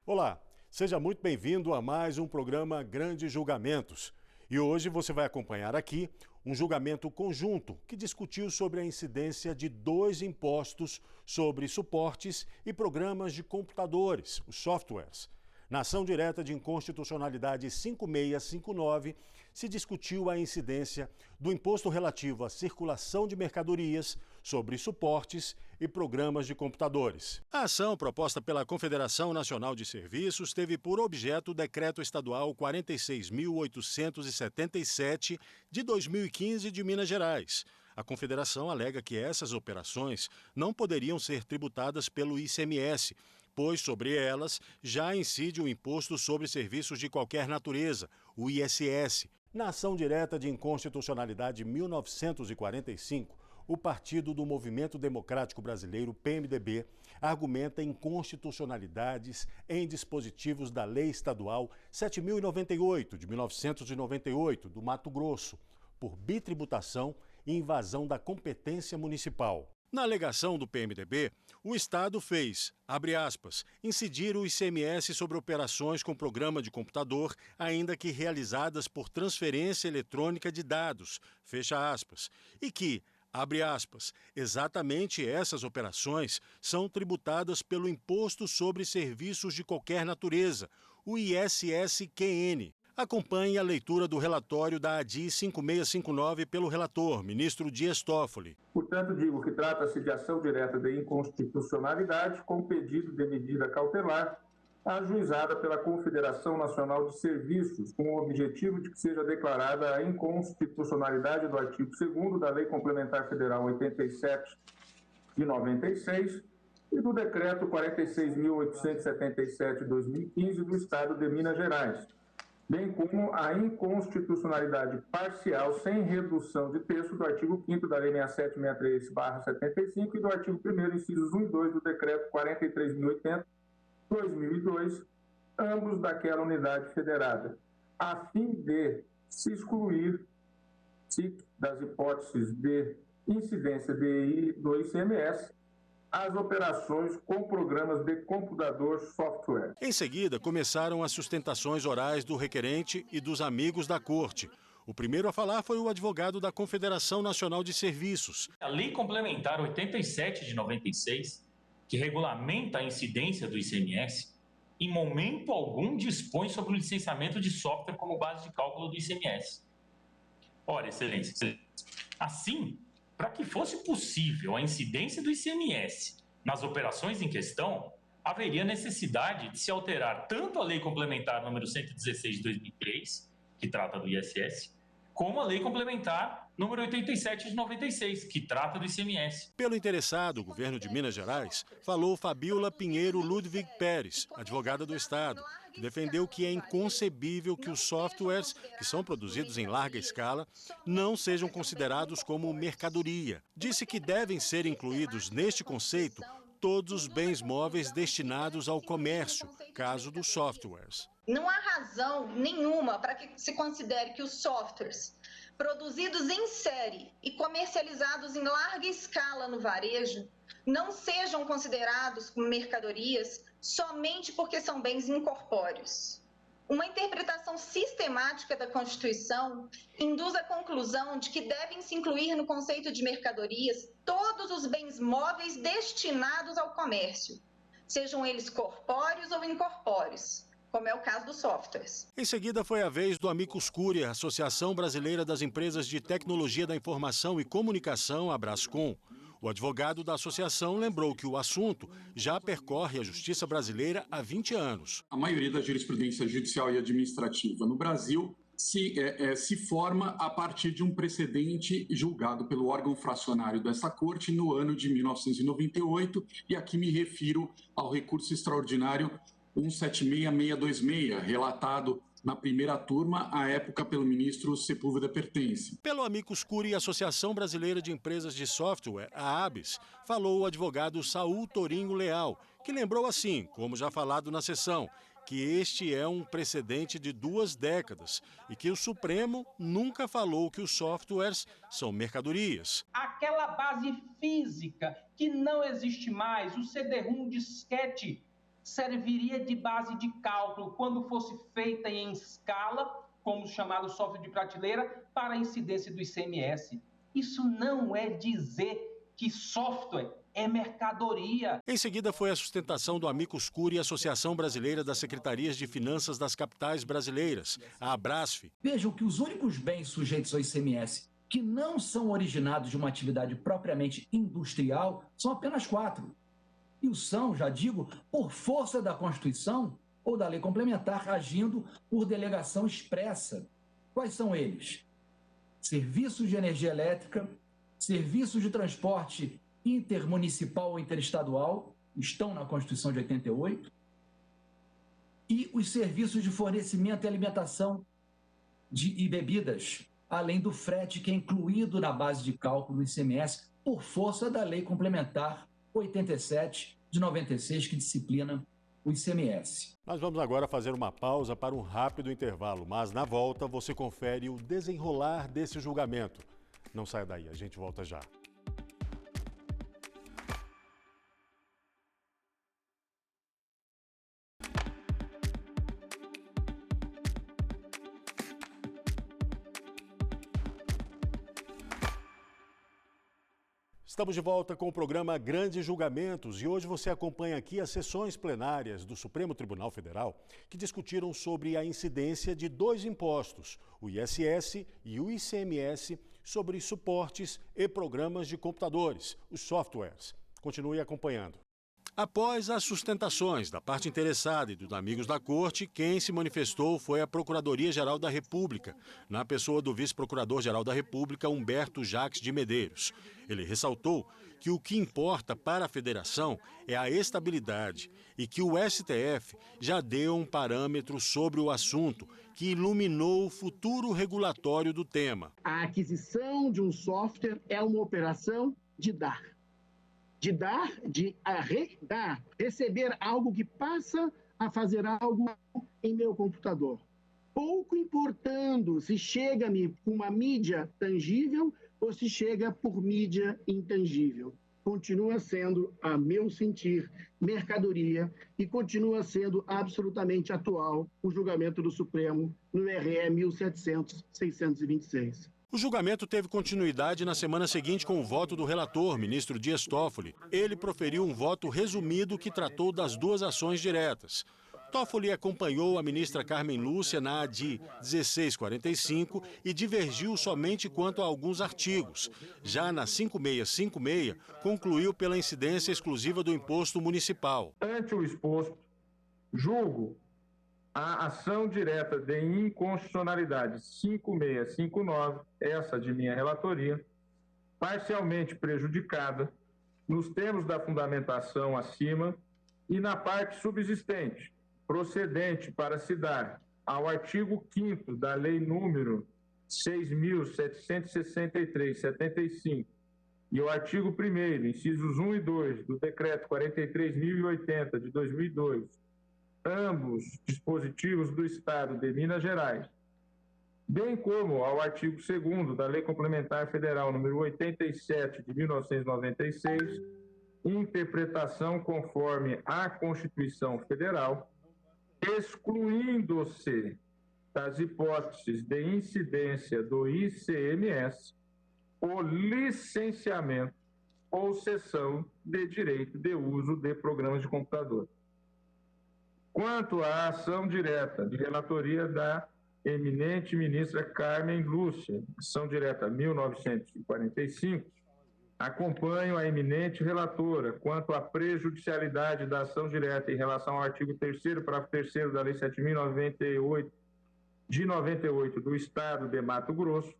Olá, seja muito bem-vindo a mais um programa Grandes Julgamentos. E hoje você vai acompanhar aqui um julgamento conjunto que discutiu sobre a incidência de dois impostos sobre suportes e programas de computadores, os softwares. Na ação direta de inconstitucionalidade 5659, se discutiu a incidência do imposto relativo à circulação de mercadorias sobre suportes e programas de computadores. A ação proposta pela Confederação Nacional de Serviços teve por objeto o Decreto Estadual 46.877 de 2015 de Minas Gerais. A Confederação alega que essas operações não poderiam ser tributadas pelo ICMS, pois sobre elas já incide o Imposto sobre Serviços de Qualquer Natureza, o ISS. Na ação direta de inconstitucionalidade 1945, o Partido do Movimento Democrático Brasileiro, PMDB, argumenta inconstitucionalidades em dispositivos da Lei Estadual 7.098, de 1998, do Mato Grosso, por bitributação e invasão da competência municipal. Na alegação do PMDB, o Estado fez, abre aspas, incidir o ICMS sobre operações com programa de computador, ainda que realizadas por transferência eletrônica de dados, fecha aspas, e que, abre aspas, exatamente essas operações são tributadas pelo Imposto sobre Serviços de Qualquer Natureza, o ISSQN. Acompanhe a leitura do relatório da ADI 5659 pelo relator, ministro Dias Toffoli. Portanto, digo que trata-se de ação direta de inconstitucionalidade com pedido de medida cautelar ajuizada pela Confederação Nacional de Serviços, com o objetivo de que seja declarada a inconstitucionalidade do artigo 2º da Lei Complementar Federal 87 de 96 e do Decreto 46.877 de 2015 do Estado de Minas Gerais, bem como a inconstitucionalidade parcial sem redução de texto do artigo 5º da Lei 6763/75 e do artigo 1º, incisos 1 e 2 do Decreto 43.080/2002, ambos daquela unidade federada, a fim de se excluir das hipóteses de incidência do ICMS as operações com programas de computador software. Em seguida, começaram as sustentações orais do requerente e dos amigos da Corte. O primeiro a falar foi o advogado da Confederação Nacional de Serviços. A Lei Complementar 87 de 96, que regulamenta a incidência do ICMS, em momento algum dispõe sobre o licenciamento de software como base de cálculo do ICMS. Ora, Excelência, assim, para que fosse possível a incidência do ICMS nas operações em questão, haveria necessidade de se alterar tanto a Lei Complementar número 116 de 2003, que trata do ISS, como a Lei Complementar número 87 de 96, que trata do ICMS. Pelo interessado, o governo de Minas Gerais, falou Fabiola Pinheiro Ludwig Pérez, advogada do Estado, que defendeu que é inconcebível que os softwares, que são produzidos em larga escala, não sejam considerados como mercadoria. Disse que devem ser incluídos neste conceito todos os bens móveis destinados ao comércio, caso dos softwares. Não há razão nenhuma para que se considere que os softwares produzidos em série e comercializados em larga escala no varejo não sejam considerados como mercadorias somente porque são bens incorpóreos. Uma interpretação sistemática da Constituição induz a conclusão de que devem se incluir no conceito de mercadorias todos os bens móveis destinados ao comércio, sejam eles corpóreos ou incorpóreos, como é o caso dos softwares. Em seguida foi a vez do Amicus Curiae, Associação Brasileira das Empresas de Tecnologia da Informação e Comunicação, a Brascom. O advogado da associação lembrou que o assunto já percorre a justiça brasileira há 20 anos. A maioria da jurisprudência judicial e administrativa no Brasil se forma a partir de um precedente julgado pelo órgão fracionário dessa corte no ano de 1998, e aqui me refiro ao recurso extraordinário 176626, relatado na primeira turma, à época pelo ministro Sepúlveda Pertence. Pelo Amicus Curiae, Associação Brasileira de Empresas de Software, a ABS, falou o advogado Saul Torinho Leal, que lembrou assim, como já falado na sessão, que este é um precedente de 2 décadas e que o Supremo nunca falou que os softwares são mercadorias. Aquela base física que não existe mais, o CD-ROM, disquete, serviria de base de cálculo quando fosse feita em escala, como o chamado software de prateleira, para a incidência do ICMS. Isso não é dizer que software é mercadoria. Em seguida foi a sustentação do Amicus Curiae, Associação Brasileira das Secretarias de Finanças das Capitais Brasileiras, a ABRASF. Vejam que os únicos bens sujeitos ao ICMS que não são originados de uma atividade propriamente industrial são apenas 4. E o são, já digo, por força da Constituição ou da lei complementar, agindo por delegação expressa. Quais são eles? Serviços de energia elétrica, serviços de transporte intermunicipal ou interestadual, estão na Constituição de 88, e os serviços de fornecimento e alimentação e bebidas, além do frete que é incluído na base de cálculo do ICMS por força da lei complementar 87 de 96, que disciplina o ICMS. Nós vamos agora fazer uma pausa para um rápido intervalo, mas na volta você confere o desenrolar desse julgamento. Não saia daí, a gente volta já. Estamos de volta com o programa Grandes Julgamentos e hoje você acompanha aqui as sessões plenárias do Supremo Tribunal Federal que discutiram sobre a incidência de 2 impostos, o ISS e o ICMS, sobre suportes e programas de computadores, os softwares. Continue acompanhando. Após as sustentações da parte interessada e dos amigos da Corte, quem se manifestou foi a Procuradoria-Geral da República, na pessoa do Vice-Procurador-Geral da República, Humberto Jacques de Medeiros. Ele ressaltou que o que importa para a Federação é a estabilidade e que o STF já deu um parâmetro sobre o assunto que iluminou o futuro regulatório do tema. A aquisição de um software é uma operação de dar, receber algo que passa a fazer algo em meu computador. Pouco importando se chega-me com uma mídia tangível ou se chega por mídia intangível. Continua sendo, a meu sentir, mercadoria e continua sendo absolutamente atual o julgamento do Supremo no RE 1700-626. O julgamento teve continuidade na semana seguinte com o voto do relator, ministro Dias Toffoli. Ele proferiu um voto resumido que tratou das 2 ações diretas. Toffoli acompanhou a ministra Carmen Lúcia na ADI 1645 e divergiu somente quanto a alguns artigos. Já na 5656, concluiu pela incidência exclusiva do imposto municipal. Ante o exposto, julgo a ação direta de inconstitucionalidade 5659, essa de minha relatoria, parcialmente prejudicada nos termos da fundamentação acima e na parte subsistente, procedente para se dar ao artigo 5º da Lei número 6.763/75 e ao artigo 1º, incisos 1 e 2, do Decreto 43.080 de 2002, ambos dispositivos do Estado de Minas Gerais, bem como ao artigo 2º da Lei Complementar Federal número 87 de 1996, interpretação conforme a Constituição Federal, excluindo-se das hipóteses de incidência do ICMS o licenciamento ou cessão de direito de uso de programas de computador. Quanto à ação direta de relatoria da eminente ministra Carmen Lúcia, ação direta 1945, acompanho a eminente relatora quanto à prejudicialidade da ação direta em relação ao artigo 3º, parágrafo 3º da Lei 7.098 de 98 do Estado de Mato Grosso,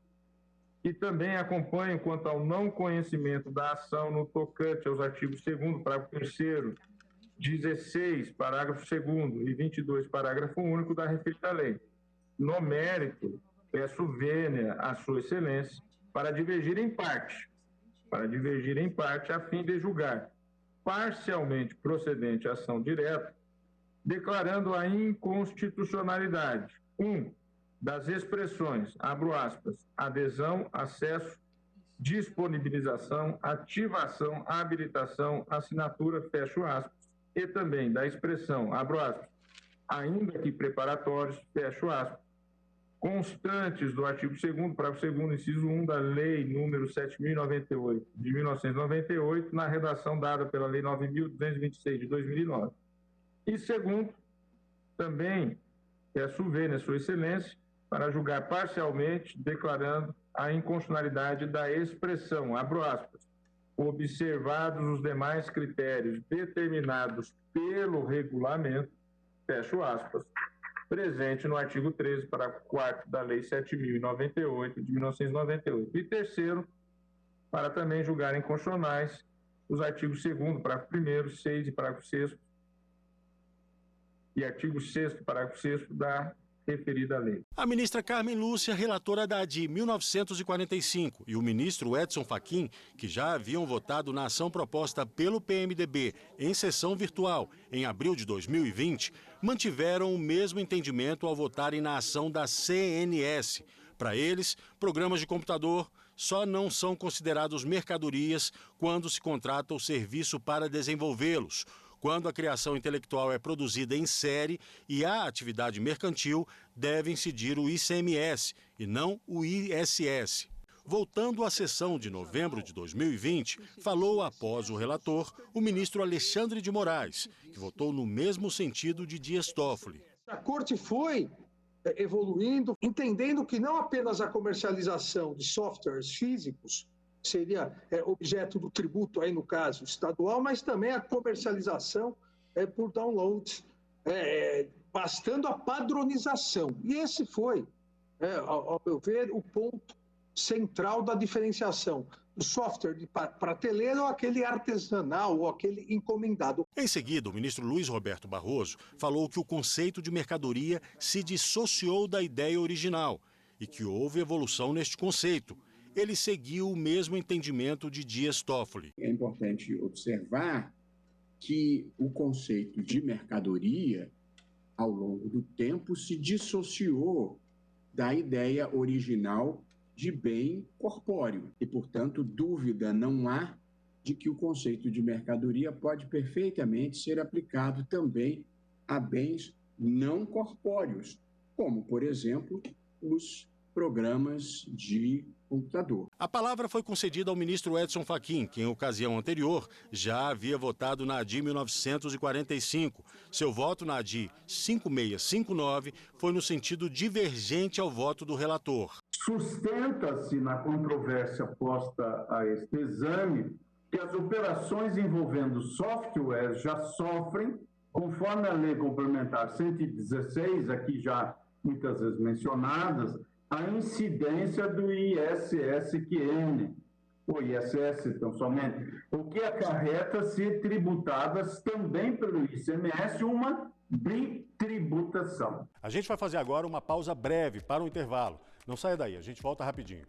e também acompanho quanto ao não conhecimento da ação no tocante aos artigos 2º, parágrafo 3º, 16, parágrafo 2º e 22, parágrafo único da referida lei. No mérito, peço vênia à Sua Excelência para divergir em parte, a fim de julgar parcialmente procedente a ação direta, declarando a inconstitucionalidade, 1, das expressões, abro aspas, adesão, acesso, disponibilização, ativação, habilitação, assinatura, fecho aspas, e também da expressão, abro aspas, ainda que preparatórios, fecho aspas, constantes do artigo 2º, parágrafo 2º, inciso 1 da Lei número 7.098, de 1998, na redação dada pela Lei 9.226, de 2009. E segundo, também peço ver, Sua Excelência, para julgar parcialmente, declarando a inconstitucionalidade da expressão, abro aspas, observados os demais critérios determinados pelo regulamento, fecho aspas, presente no artigo 13, parágrafo 4º da Lei 7.098, de 1998. E terceiro, para também julgar inconstitucionais os artigos 2º, parágrafo 1º, 6 e parágrafo 6º, e artigo 6º, parágrafo 6º da referida lei. A ministra Carmen Lúcia, relatora da ADI 1945, e o ministro Edson Fachin, que já haviam votado na ação proposta pelo PMDB em sessão virtual em abril de 2020, mantiveram o mesmo entendimento ao votarem na ação da CNS. Para eles, programas de computador só não são considerados mercadorias quando se contrata o serviço para desenvolvê-los. Quando a criação intelectual é produzida em série e há atividade mercantil, deve incidir o ICMS e não o ISS. Voltando à sessão de novembro de 2020, falou após o relator o ministro Alexandre de Moraes, que votou no mesmo sentido de Dias Toffoli. A Corte foi evoluindo, entendendo que não apenas a comercialização de softwares físicos seria objeto do tributo, aí no caso estadual, mas também a comercialização por download, bastando a padronização. E esse foi, ao meu ver, o ponto central da diferenciação do software de prateleira ou aquele artesanal ou aquele encomendado. Em seguida, o ministro Luiz Roberto Barroso falou que o conceito de mercadoria se dissociou da ideia original e que houve evolução neste conceito. Ele seguiu o mesmo entendimento de Dias Toffoli. É importante observar que o conceito de mercadoria, ao longo do tempo, se dissociou da ideia original de bem corpóreo. E, portanto, dúvida não há de que o conceito de mercadoria pode perfeitamente ser aplicado também a bens não corpóreos, como, por exemplo, os programas de computador. A palavra foi concedida ao ministro Edson Fachin, que em ocasião anterior já havia votado na ADI 1945. Seu voto na ADI 5659 foi no sentido divergente ao voto do relator. Sustenta-se na controvérsia posta a este exame que as operações envolvendo softwares já sofrem, conforme a Lei Complementar 116, aqui já muitas vezes mencionadas, a incidência do ISSQN, ou ISS tão somente, o que acarreta ser tributadas também pelo ICMS uma bitributação. A gente vai fazer agora uma pausa breve para o intervalo. Não saia daí, a gente volta rapidinho.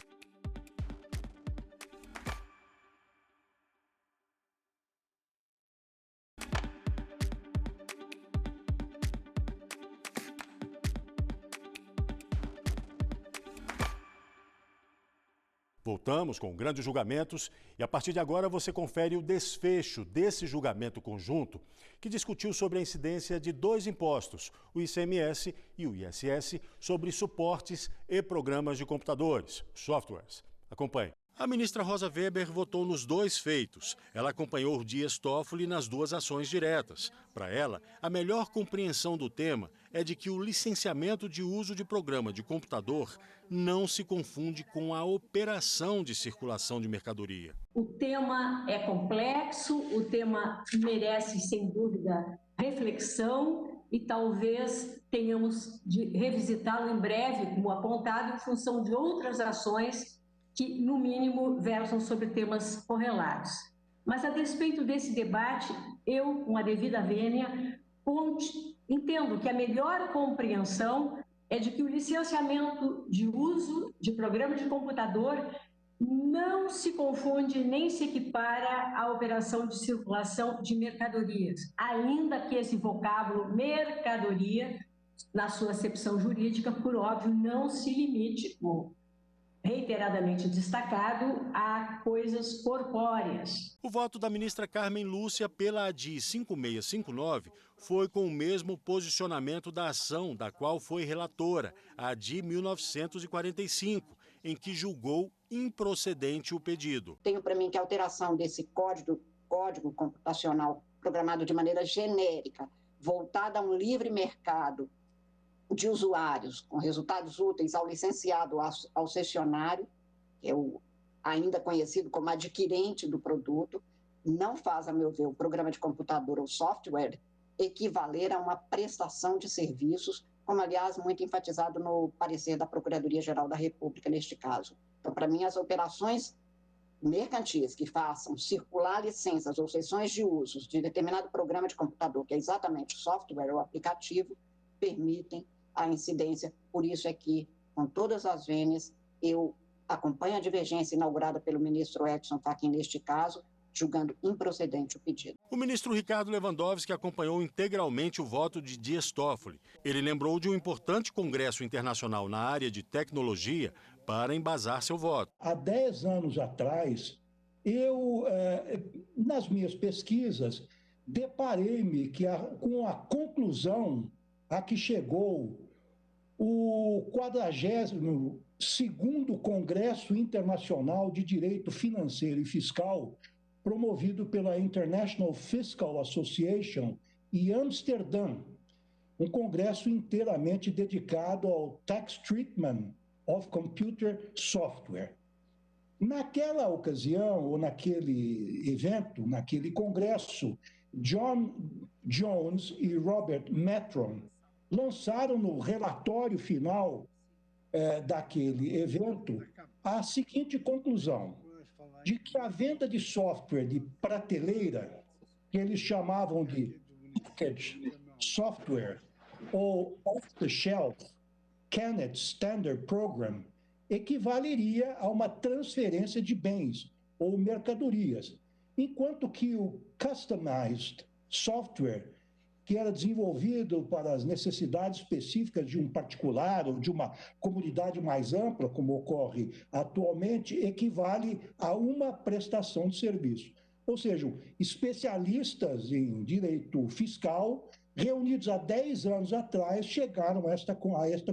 Voltamos com grandes julgamentos e a partir de agora você confere o desfecho desse julgamento conjunto que discutiu sobre a incidência de dois impostos, o ICMS e o ISS, sobre suportes e programas de computadores, softwares. Acompanhe. A ministra Rosa Weber votou nos dois feitos. Ela acompanhou Dias Toffoli nas duas ações diretas. Para ela, a melhor compreensão do tema é de que o licenciamento de uso de programa de computador não se confunde com a operação de circulação de mercadoria. O tema é complexo, o tema merece, sem dúvida, reflexão e talvez tenhamos de revisitá-lo em breve, como apontado, em função de outras ações que, no mínimo, versam sobre temas correlatos. Mas, a despeito desse debate, eu, com a devida vênia, entendo que a melhor compreensão é de que o licenciamento de uso de programa de computador não se confunde nem se equipara à operação de circulação de mercadorias, ainda que esse vocábulo mercadoria, na sua acepção jurídica, por óbvio, não se limite reiteradamente destacado, há coisas corpóreas. O voto da ministra Carmen Lúcia pela ADI 5659 foi com o mesmo posicionamento da ação da qual foi relatora, a ADI 1945, em que julgou improcedente o pedido. Tenho para mim que a alteração desse código computacional programado de maneira genérica, voltada a um livre mercado de usuários, com resultados úteis ao licenciado, ao cessionário, que é o ainda conhecido como adquirente do produto, não faz, a meu ver, o programa de computador ou software equivaler a uma prestação de serviços, como, aliás, muito enfatizado no parecer da Procuradoria-Geral da República neste caso. Então, para mim, as operações mercantis que façam circular licenças ou sessões de usos de determinado programa de computador, que é exatamente o software ou aplicativo, permitem a incidência. Por isso é que, com todas as vênias, eu acompanho a divergência inaugurada pelo ministro Edson Fachin neste caso, julgando improcedente o pedido. O ministro Ricardo Lewandowski acompanhou integralmente o voto de Dias Toffoli. Ele lembrou de um importante congresso internacional na área de tecnologia para embasar seu voto. Há 10 anos atrás, eu, nas minhas pesquisas, deparei-me com a conclusão a que chegou o 42º Congresso Internacional de Direito Financeiro e Fiscal, promovido pela International Fiscal Association em Amsterdã, um congresso inteiramente dedicado ao tax treatment of computer software. Naquela ocasião, ou naquele evento, naquele congresso, John Jones e Robert Metron lançaram no relatório final daquele evento a seguinte conclusão: de que a venda de software de prateleira, que eles chamavam de package software ou off-the-shelf canned standard program, equivaleria a uma transferência de bens ou mercadorias, enquanto que o customized software, que era desenvolvido para as necessidades específicas de um particular ou de uma comunidade mais ampla, como ocorre atualmente, equivale a uma prestação de serviço. Ou seja, especialistas em direito fiscal, reunidos há 10 anos atrás, chegaram a esta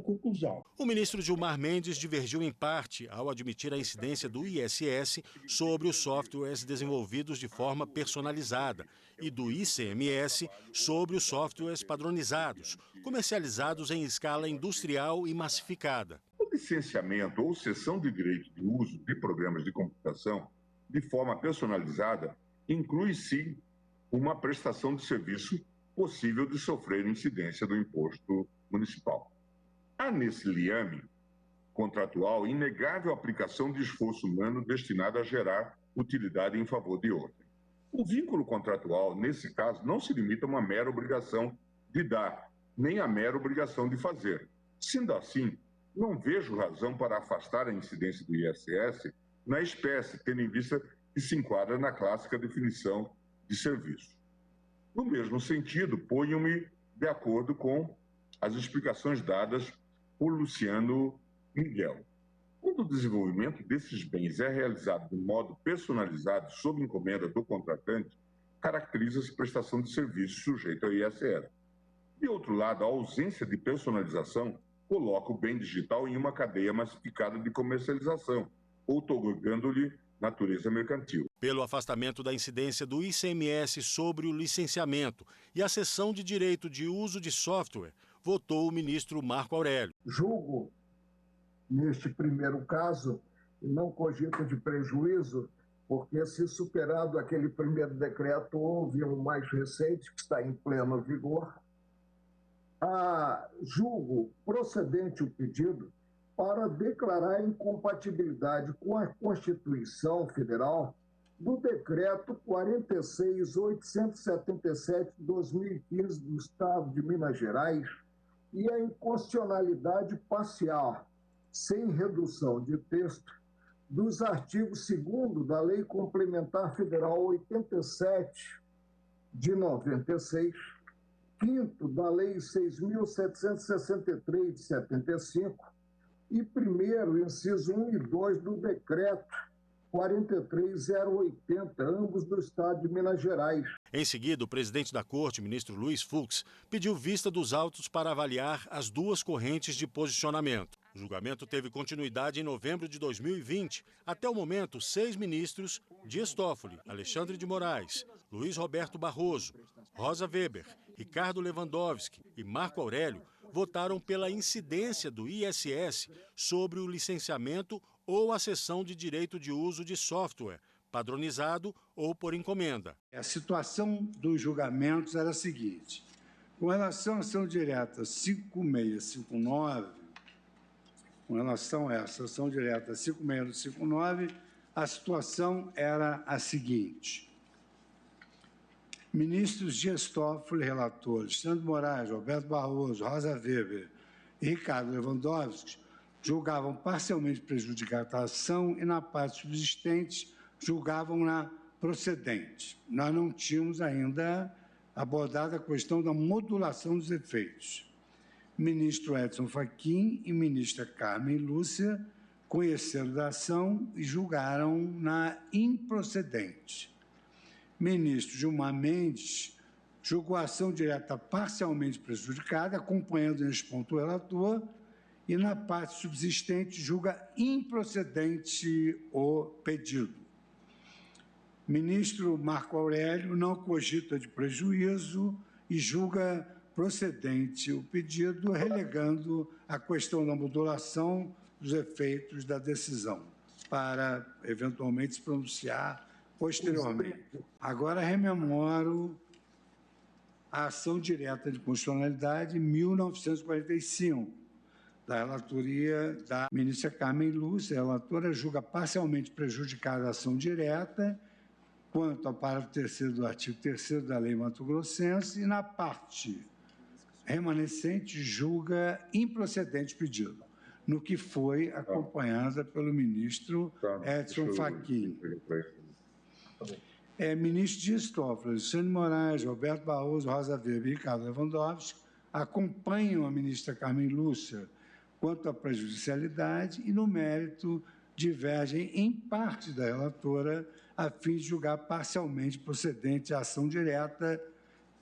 conclusão. O ministro Gilmar Mendes divergiu em parte ao admitir a incidência do ISS sobre os softwares desenvolvidos de forma personalizada e do ICMS sobre os softwares padronizados, comercializados em escala industrial e massificada. O licenciamento ou cessão de direito de uso de programas de computação de forma personalizada inclui, sim, uma prestação de serviço possível de sofrer incidência do imposto municipal. Há nesse liame contratual inegável aplicação de esforço humano destinado a gerar utilidade em favor de outrem. O vínculo contratual, nesse caso, não se limita a uma mera obrigação de dar, nem a mera obrigação de fazer. Sendo assim, não vejo razão para afastar a incidência do ISS na espécie, tendo em vista que se enquadra na clássica definição de serviço. No mesmo sentido, ponho-me de acordo com as explicações dadas por Luciano Miguel. Quando o desenvolvimento desses bens é realizado de modo personalizado sob encomenda do contratante, caracteriza-se prestação de serviço sujeita ao ISS. De outro lado, a ausência de personalização coloca o bem digital em uma cadeia massificada de comercialização, outorgando-lhe natureza mercantil. Pelo afastamento da incidência do ICMS sobre o licenciamento e a cessão de direito de uso de software, votou o ministro Marco Aurélio. Julgo, neste primeiro caso, e não cogito de prejuízo, porque se superado aquele primeiro decreto, houve um mais recente que está em pleno vigor, julgo procedente o pedido para declarar a incompatibilidade com a Constituição Federal do Decreto 46.877 de 2015 do Estado de Minas Gerais e a inconstitucionalidade parcial, sem redução de texto, dos artigos 2º da Lei Complementar Federal 87 de 96, 5º da Lei 6.763 de 75, e 1º, inciso 1 e 2 do decreto 43080, ambos do Estado de Minas Gerais. Em seguida, o presidente da Corte, ministro Luiz Fux, pediu vista dos autos para avaliar as duas correntes de posicionamento. O julgamento teve continuidade em novembro de 2020. Até o momento, 6 ministros, Dias Toffoli, Alexandre de Moraes, Luiz Roberto Barroso, Rosa Weber, Ricardo Lewandowski e Marco Aurélio, votaram pela incidência do ISS sobre o licenciamento ou a cessão de direito de uso de software, padronizado ou por encomenda. A situação dos julgamentos era a seguinte: com relação à ação direta 5659, com relação a essa ação direta 5659, a situação era a seguinte: ministros Dias Toffoli, relatores, Alexandre de Moraes, Roberto Barroso, Rosa Weber e Ricardo Lewandowski julgavam parcialmente prejudicada a ação e, na parte subsistente, julgavam-na procedente. Nós não tínhamos ainda abordado a questão da modulação dos efeitos. Ministro Edson Fachin e ministra Carmen Lúcia conheceram da ação e julgaram-na improcedente. Ministro Gilmar Mendes julgou a ação direta parcialmente prejudicada, acompanhando nesse ponto o relator, e na parte subsistente julga improcedente o pedido. Ministro Marco Aurélio não cogita de prejuízo e julga procedente o pedido, relegando a questão da modulação dos efeitos da decisão, para eventualmente se pronunciar posteriormente. Agora rememoro a ação direta de constitucionalidade 1945, da relatoria da ministra Carmen Lúcia. A relatora julga parcialmente prejudicada a ação direta quanto ao parágrafo 3º do artigo 3º da Lei Mato-Grossense e, na parte remanescente, julga improcedente o pedido, no que foi acompanhada pelo ministro Edson Fachin. Ministro Dias Toffoli, Alexandre de Moraes, Roberto Barroso, Rosa Weber e Ricardo Lewandowski acompanham a ministra Carmen Lúcia quanto à prejudicialidade e, no mérito, divergem em parte da relatora a fim de julgar parcialmente procedente a ação direta,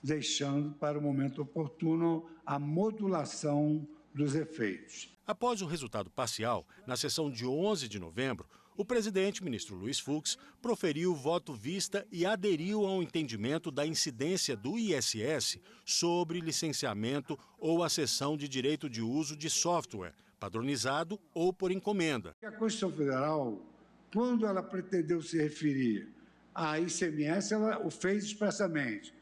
deixando para o momento oportuno a modulação dos efeitos. Após o resultado parcial, na sessão de 11 de novembro, o presidente, ministro Luiz Fux, proferiu voto vista e aderiu ao entendimento da incidência do ISS sobre licenciamento ou a cessão de direito de uso de software, padronizado ou por encomenda. A Constituição Federal, quando ela pretendeu se referir à ICMS, ela o fez expressamente.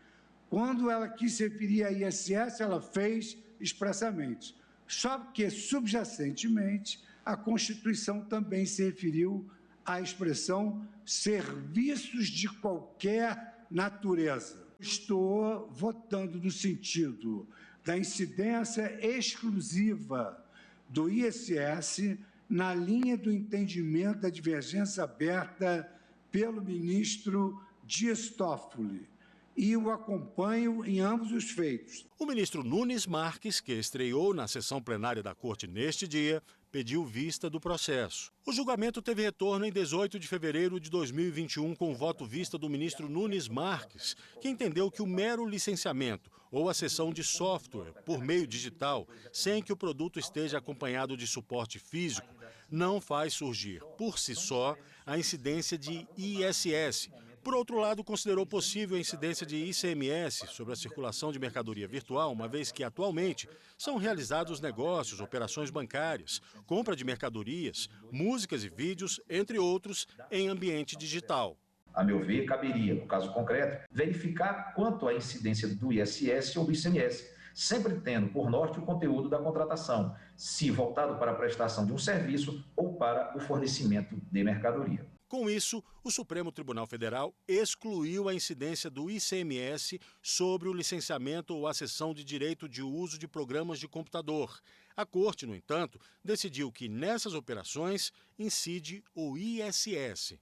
Quando ela quis se referir à ISS, ela fez expressamente. Só que, subjacentemente, a Constituição também se referiu à expressão serviços de qualquer natureza. Estou votando no sentido da incidência exclusiva do ISS na linha do entendimento da divergência aberta pelo ministro Dias Toffoli, e o acompanho em ambos os feitos. O ministro Nunes Marques, que estreou na sessão plenária da Corte neste dia, pediu vista do processo. O julgamento teve retorno em 18 de fevereiro de 2021 com voto vista do ministro Nunes Marques, que entendeu que o mero licenciamento ou a cessão de software por meio digital, sem que o produto esteja acompanhado de suporte físico, não faz surgir, por si só, a incidência de ISS. Por outro lado, considerou possível a incidência de ICMS sobre a circulação de mercadoria virtual, uma vez que, atualmente, são realizados negócios, operações bancárias, compra de mercadorias, músicas e vídeos, entre outros, em ambiente digital. A meu ver, caberia, no caso concreto, verificar quanto à incidência do ISS ou do ICMS, sempre tendo por norte o conteúdo da contratação, se voltado para a prestação de um serviço ou para o fornecimento de mercadoria. Com isso, o Supremo Tribunal Federal excluiu a incidência do ICMS sobre o licenciamento ou a cessão de direito de uso de programas de computador. A Corte, no entanto, decidiu que nessas operações incide o ISS.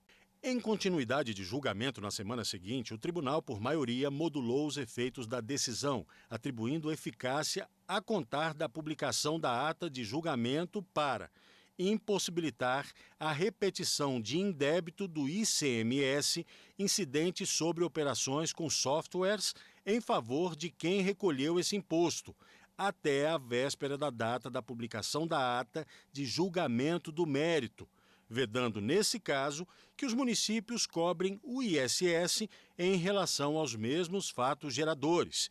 Em continuidade de julgamento na semana seguinte, o tribunal, por maioria, modulou os efeitos da decisão, atribuindo eficácia a contar da publicação da ata de julgamento para impossibilitar a repetição de indébito do ICMS incidente sobre operações com softwares em favor de quem recolheu esse imposto, até a véspera da data da publicação da ata de julgamento do mérito, vedando, nesse caso, que os municípios cobrem o ISS em relação aos mesmos fatos geradores,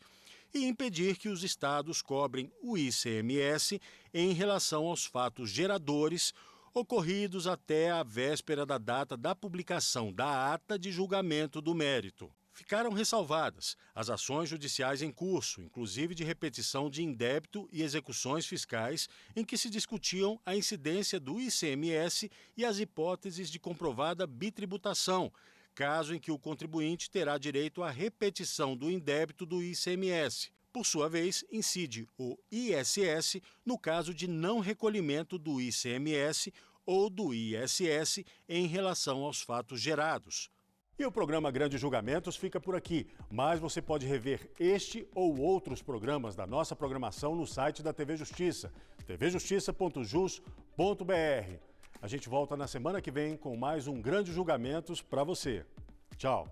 e impedir que os estados cobrem o ICMS em relação aos fatos geradores ocorridos até a véspera da data da publicação da ata de julgamento do mérito. Ficaram ressalvadas as ações judiciais em curso, inclusive de repetição de indébito e execuções fiscais, em que se discutiam a incidência do ICMS e as hipóteses de comprovada bitributação, caso em que o contribuinte terá direito à repetição do indébito do ICMS. Por sua vez, incide o ISS no caso de não recolhimento do ICMS ou do ISS em relação aos fatos gerados. E o programa Grandes Julgamentos fica por aqui, mas você pode rever este ou outros programas da nossa programação no site da TV Justiça, tvjustiça.jus.br. A gente volta na semana que vem com mais um Grandes Julgamentos para você. Tchau!